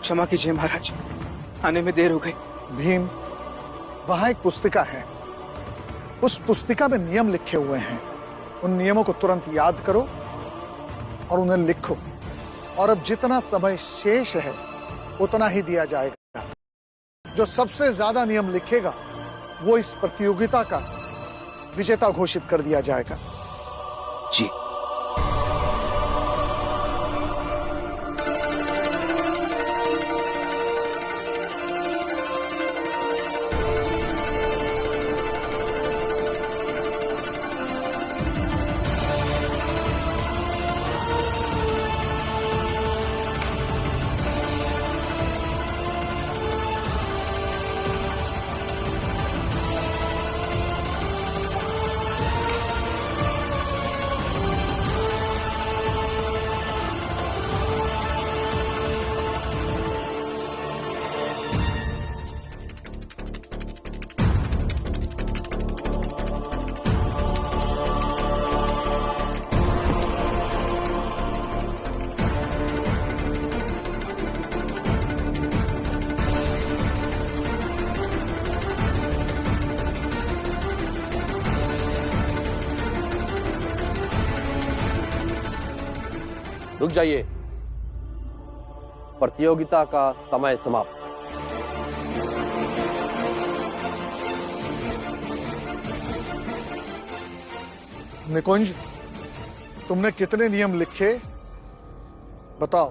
क्षमा कीजिए महाराज, आने में देर हो गई। भीम, वहां एक पुस्तिका है, उस पुस्तिका में नियम लिखे हुए हैं। उन नियमों को तुरंत याद करो और उन्हें लिखो। और अब जितना समय शेष है उतना ही दिया जाएगा। जो सबसे ज्यादा नियम लिखेगा वो इस प्रतियोगिता का विजेता घोषित कर दिया जाएगा। जी। रुक जाइए, प्रतियोगिता का समय समाप्त। निकुंज, तुमने कितने नियम लिखे बताओ।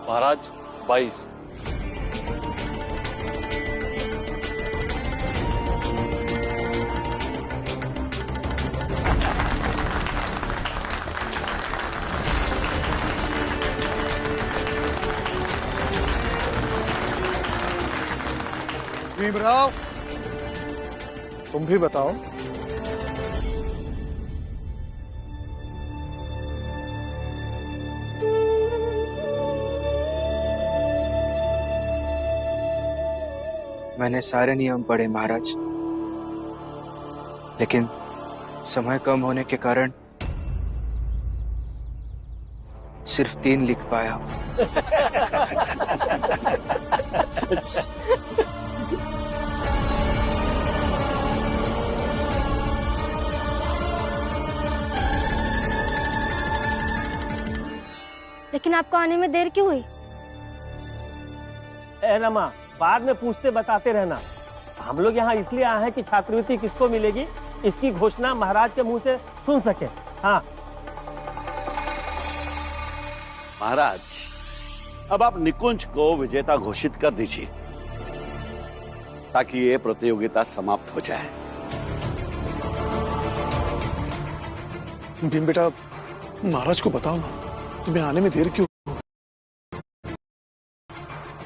महाराज 22। भीमराव, तुम भी बताओ। मैंने सारे नियम पढ़े महाराज, लेकिन समय कम होने के कारण सिर्फ 3 लिख पाया हूं। लेकिन आपको आने में देर क्यों हुई? रमा, बाद में पूछते बताते रहना। हम लोग यहाँ इसलिए आए हैं कि छात्रवृत्ति किसको मिलेगी इसकी घोषणा महाराज के मुंह से सुन सके। हाँ महाराज, अब आप निकुंज को विजेता घोषित कर दीजिए ताकि ये प्रतियोगिता समाप्त हो जाए। भीम बेटा, महाराज को बताओ ना, तुम्हें आने में देर क्यों?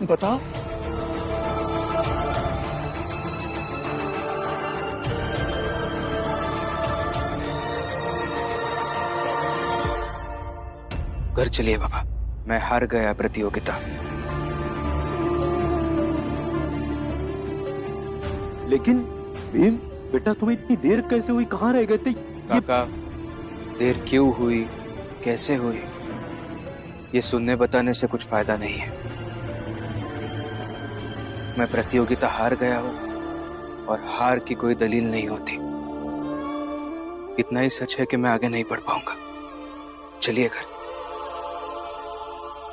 बताओ। घर चलिए बाबा, मैं हार गया प्रतियोगिता। लेकिन भीम बेटा, तुम्हें इतनी देर कैसे हुई? कहाँ रह गए थे? काका, देर क्यों हुई, कैसे हुई, ये सुनने बताने से कुछ फायदा नहीं है। मैं प्रतियोगिता हार गया हूं और हार की कोई दलील नहीं होती। इतना ही सच है कि मैं आगे नहीं बढ़ पाऊंगा। चलिए घर।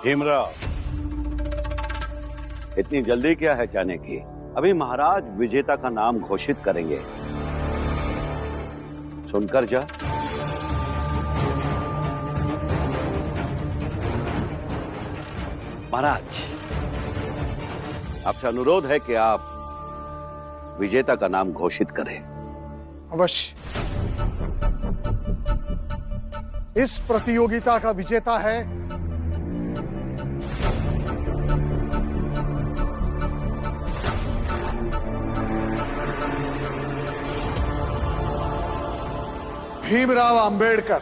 भीमराव, इतनी जल्दी क्या है जाने की? अभी महाराज विजेता का नाम घोषित करेंगे, सुनकर जा। महाराज, आपसे अनुरोध है कि आप विजेता का नाम घोषित करें। अवश्य। इस प्रतियोगिता का विजेता है भीमराव अंबेडकर।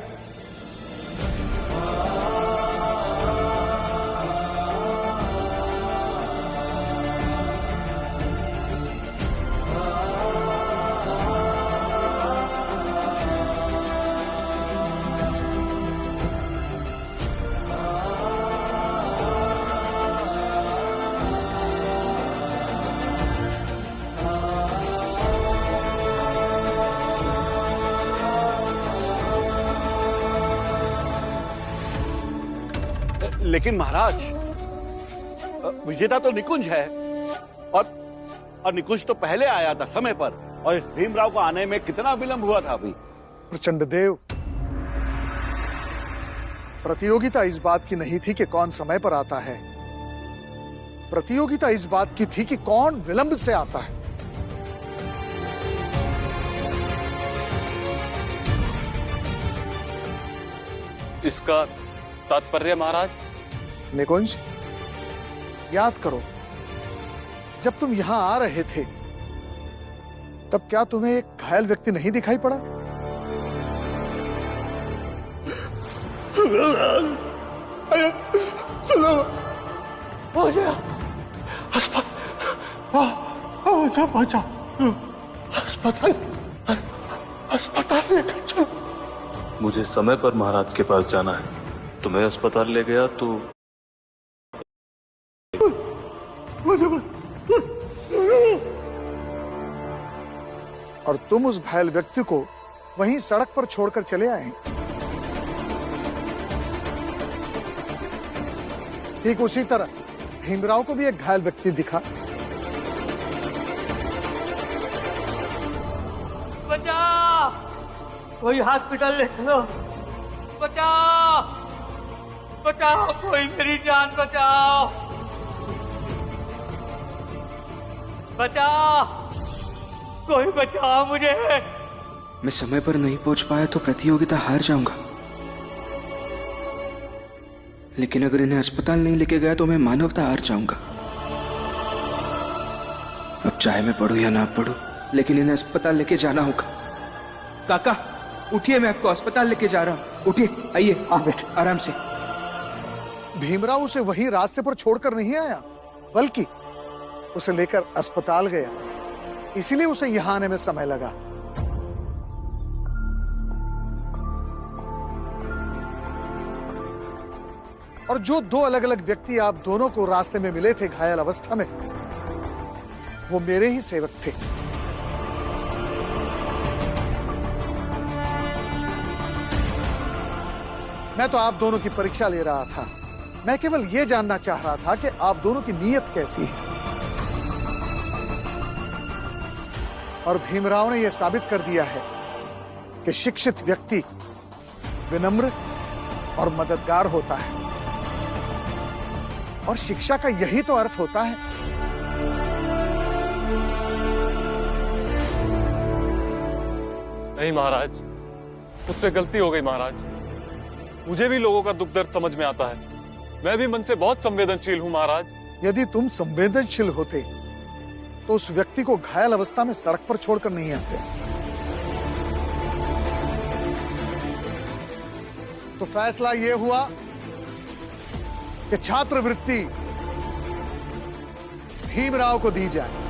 लेकिन महाराज, विजेता तो निकुंज है और निकुंज तो पहले आया था समय पर, और इस भीमराव को आने में कितना विलंब हुआ था अभी। प्रचंड देव, प्रतियोगिता इस बात की नहीं थी कि कौन समय पर आता है, प्रतियोगिता इस बात की थी कि कौन विलंब से आता है। इसका तात्पर्य महाराज? निकुंज, याद करो, जब तुम यहां आ रहे थे तब क्या तुम्हें एक घायल व्यक्ति नहीं दिखाई पड़ा? अस्पताल लेकर चलो। मुझे समय पर महाराज के पास जाना है, तुम्हें अस्पताल ले गया तो और तुम उस घायल व्यक्ति को वहीं सड़क पर छोड़कर चले आए। ठीक उसी तरह भीमराव को भी एक घायल व्यक्ति दिखा। बचाओ, कोई हॉस्पिटल ले चलो, बचाओ, बचाओ, कोई मेरी जान बचाओ, बचाओ, कोई बचाओ मुझे। मैं समय पर नहीं पहुंच पाया तो प्रतियोगिता हार जाऊंगा, लेकिन अगर इन्हें अस्पताल नहीं लेके गया तो मैं मानवता हार जाऊंगा। अब चाहे मैं पढ़ूं या ना पढ़ूं, लेकिन इन्हें अस्पताल लेके जाना होगा। काका उठिए, मैं आपको अस्पताल लेके जा रहा हूं। उठिए, आइए, आराम से। भीमराव उसे वही रास्ते पर छोड़कर नहीं आया, बल्कि उसे लेकर अस्पताल गया, इसीलिए उसे यहां आने में समय लगा। और जो दो अलग अलग व्यक्ति आप दोनों को रास्ते में मिले थे घायल अवस्था में, वो मेरे ही सेवक थे। मैं तो आप दोनों की परीक्षा ले रहा था। मैं केवल यह जानना चाह रहा था कि आप दोनों की नीयत कैसी है। और भीमराव ने यह साबित कर दिया है कि शिक्षित व्यक्ति विनम्र और मददगार होता है, और शिक्षा का यही तो अर्थ होता है। नहीं महाराज, मुझसे गलती हो गई महाराज। मुझे भी लोगों का दुख दर्द समझ में आता है। मैं भी मन से बहुत संवेदनशील हूं महाराज। यदि तुम संवेदनशील होते तो उस व्यक्ति को घायल अवस्था में सड़क पर छोड़कर नहीं आते। तो फैसला यह हुआ कि छात्रवृत्ति भीमराव को दी जाए।